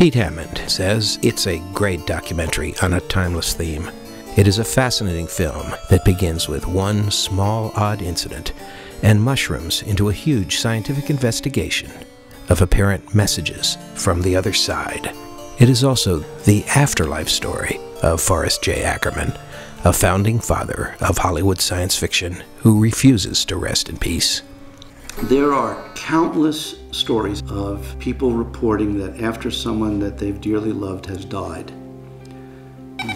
Pete Hammond says it's a great documentary on a timeless theme. It is a fascinating film that begins with one small, odd incident and mushrooms into a huge scientific investigation of apparent messages from the other side. It is also the afterlife story of Forrest J Ackerman, a founding father of Hollywood science fiction who refuses to rest in peace. There are countless stories of people reporting that after someone that they've dearly loved has died,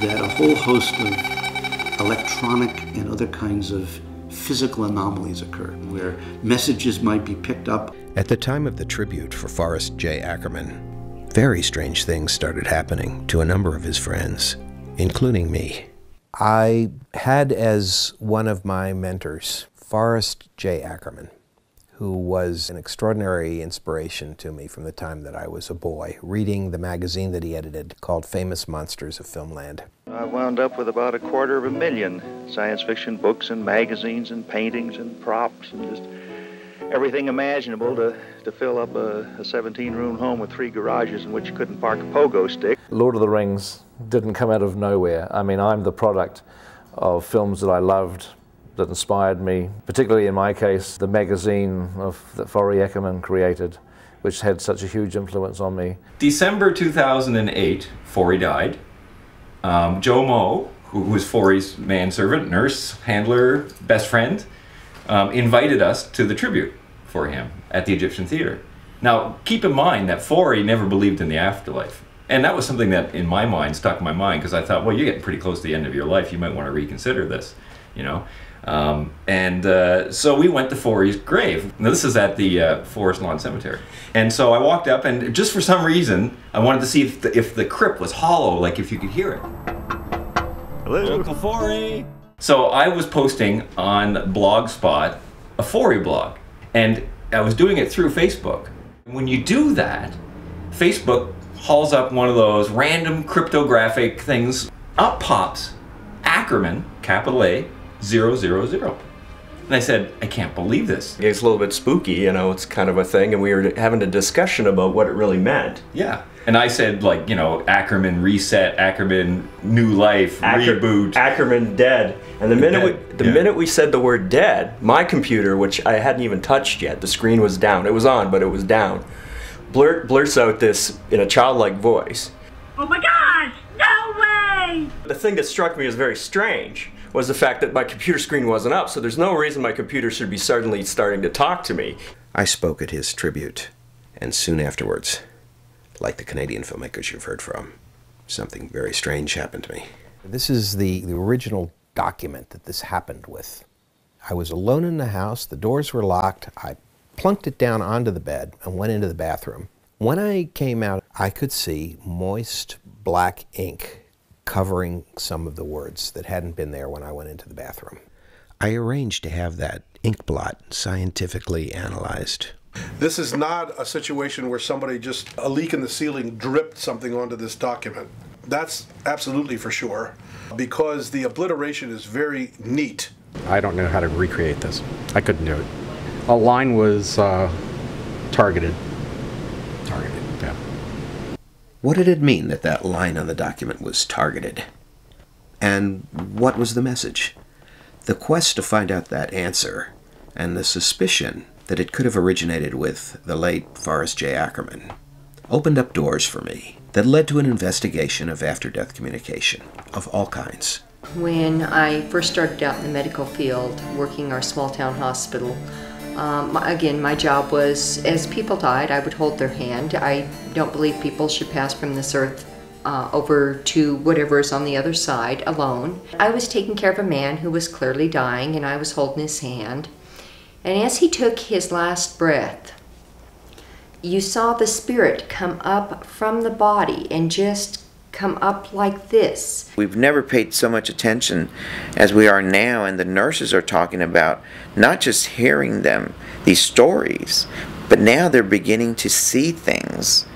that a whole host of electronic and other kinds of physical anomalies occur, where messages might be picked up. At the time of the tribute for Forrest J Ackerman, very strange things started happening to a number of his friends, including me. I had as one of my mentors Forrest J Ackerman, who was an extraordinary inspiration to me from the time that I was a boy, reading the magazine that he edited called Famous Monsters of Filmland. I wound up with about 250,000 science fiction books and magazines and paintings and props and just everything imaginable to fill up a 17-room home with 3 garages in which you couldn't park a pogo stick. Lord of the Rings didn't come out of nowhere. I mean, I'm the product of films that I loved, that inspired me, particularly in my case, the magazine that Forrest Ackerman created, which had such a huge influence on me. December 2008, Forrest died. Joe Moe, who was Forrest's manservant, nurse, handler, best friend, invited us to the tribute for him at the Egyptian Theater. Now, keep in mind that Forrest never believed in the afterlife. And that was something that, in my mind, stuck in my mind, because I thought, well, you're getting pretty close to the end of your life. You might want to reconsider this, you know. So we went to Forrest's grave. Now, this is at the Forest Lawn Cemetery. And so I walked up, and just for some reason, I wanted to see if the crypt was hollow, like if you could hear it. Hello, Uncle Forrest. So I was posting on Blogspot a Forrest blog, and I was doing it through Facebook. When you do that, Facebook hauls up one of those random cryptographic things. Up pops Ackerman, capital A, 000. And I said, I can't believe this. It's a little bit spooky, you know, it's kind of a thing, and we were having a discussion about what it really meant. Yeah. And I said, like, you know, Ackerman reset, Ackerman new life, reboot. Ackerman dead. And the minute we said the word dead, my computer, which I hadn't even touched yet, the screen was down. It was on, but it was down. Blurts out this in a childlike voice. Oh my gosh, no way! The thing that struck me as very strange was the fact that my computer screen wasn't up, so there's no reason my computer should be suddenly starting to talk to me. I spoke at his tribute, and soon afterwards, like the Canadian filmmakers you've heard from, something very strange happened to me. This is the original document that this happened with. I was alone in the house, the doors were locked, I plunked it down onto the bed and went into the bathroom. When I came out, I could see moist black ink covering some of the words that hadn't been there when I went into the bathroom. I arranged to have that ink blot scientifically analyzed. This is not a situation where somebody just, a leak in the ceiling, dripped something onto this document. That's absolutely for sure, because the obliteration is very neat. I don't know how to recreate this. I couldn't do it. A line was targeted. Targeted? Yeah. What did it mean that that line on the document was targeted? And what was the message? The quest to find out that answer, and the suspicion that it could have originated with the late Forrest J Ackerman, opened up doors for me that led to an investigation of after-death communication of all kinds. When I first started out in the medical field, working our small-town hospital, again, my job was, as people died, I would hold their hand. I don't believe people should pass from this earth over to whatever is on the other side alone. I was taking care of a man who was clearly dying, and I was holding his hand. And as he took his last breath, you saw the spirit come up from the body and just come up like this. We've never paid so much attention as we are now, and the nurses are talking about not just hearing them, these stories, but now they're beginning to see things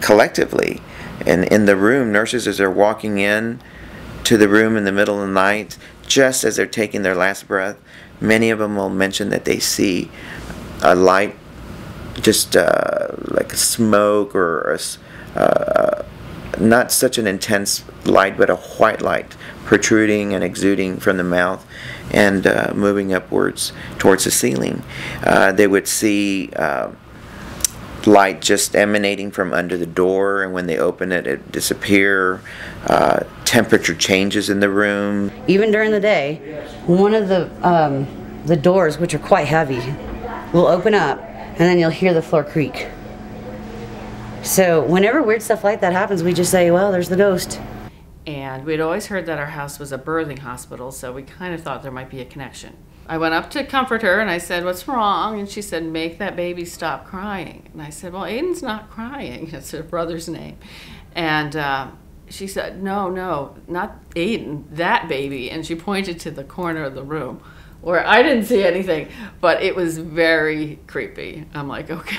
collectively. And in the room, nurses, as they're walking in to the room in the middle of the night, just as they're taking their last breath, many of them will mention that they see a light, just like a smoke or not such an intense light, but a white light protruding and exuding from the mouth and moving upwards towards the ceiling. They would see light just emanating from under the door, and when they open it, it disappear. Temperature changes in the room. Even during the day, one of the doors, which are quite heavy, will open up, and then you'll hear the floor creak. So whenever weird stuff like that happens, we just say, well, there's the ghost. And we'd always heard that our house was a birthing hospital, so we kind of thought there might be a connection. I went up to comfort her and I said, what's wrong? And she said, make that baby stop crying. And I said, well, Aiden's not crying. That's her brother's name. And she said, no, not Aiden, that baby. And she pointed to the corner of the room where I didn't see anything, but it was very creepy. I'm like, okay.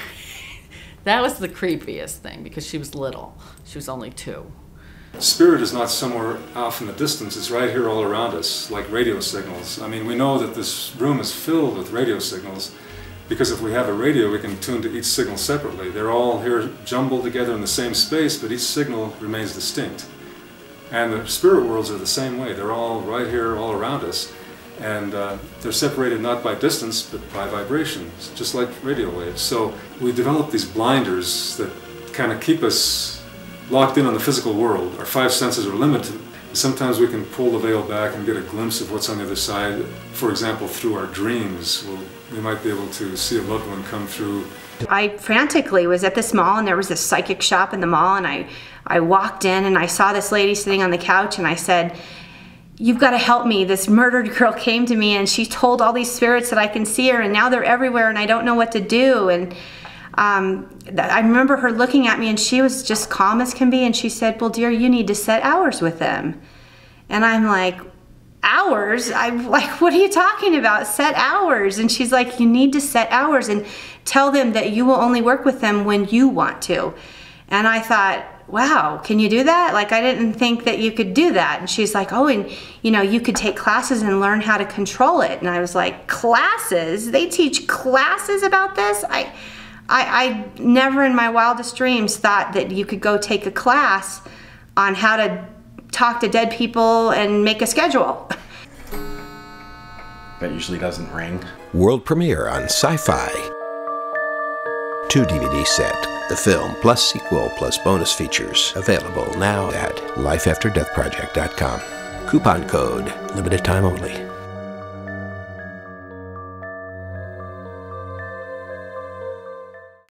That was the creepiest thing because she was little. She was only 2. Spirit is not somewhere off in the distance, it's right here all around us, like radio signals. I mean, we know that this room is filled with radio signals because if we have a radio, we can tune to each signal separately. They're all here jumbled together in the same space, but each signal remains distinct. And the spirit worlds are the same way. They're all right here all around us. And they're separated not by distance, but by vibrations, just like radio waves. So we develop these blinders that kind of keep us locked in on the physical world. Our 5 senses are limited. Sometimes we can pull the veil back and get a glimpse of what's on the other side. For example, through our dreams, we might be able to see a loved one come through. I frantically was at this mall, and there was this psychic shop in the mall, and I walked in and I saw this lady sitting on the couch, and I said, you've got to help me. This murdered girl came to me and she told all these spirits that I can see her, and now they're everywhere and I don't know what to do. And I remember her looking at me and she was just calm as can be, and she said, well, dear, you need to set hours with them. And I'm like, hours? I'm like, what are you talking about? Set hours? And she's like, you need to set hours and tell them that you will only work with them when you want to. And I thought, wow, can you do that? Like, I didn't think that you could do that. And she's like, oh, and you know, you could take classes and learn how to control it. And I was like, classes? They teach classes about this? I never in my wildest dreams thought that you could go take a class on how to talk to dead people and make a schedule. That usually doesn't ring. World premiere on Syfy. 2 DVD set. The film plus sequel plus bonus features. Available now at lifeafterdeathproject.com. Coupon code. Limited time only.